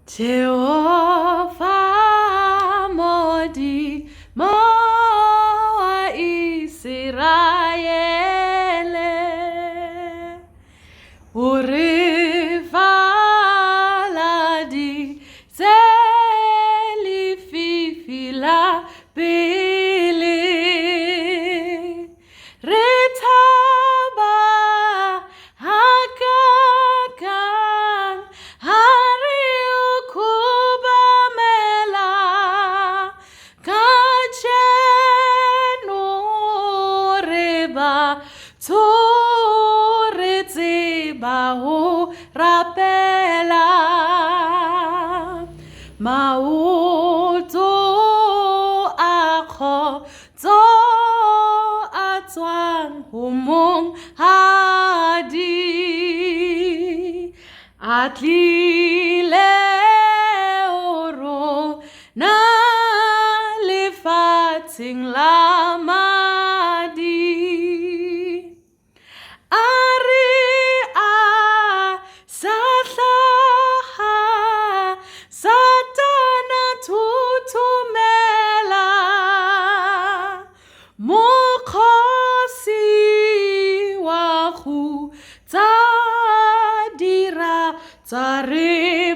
Jehova Modimo wa Iseraele falalitse pele thaba hakaakang khumamela Kajeno batho tseba rapela batho hadi atlile oro na lefifing la madi ari a sahlaha satana thumamela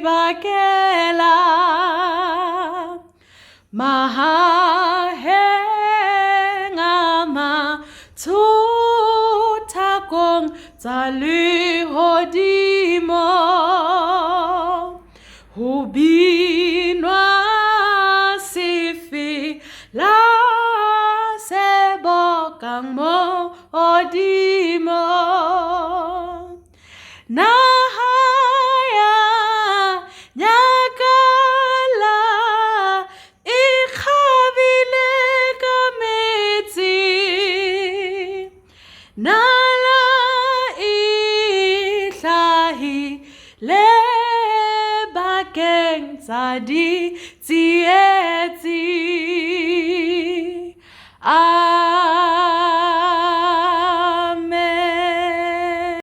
bakela mahahengama tutakong Modimo hubinwa sifela sebokang Modimo nahaya nyakala ikhabile kametsi nala ihlahi le bakeng tsa di tsietsi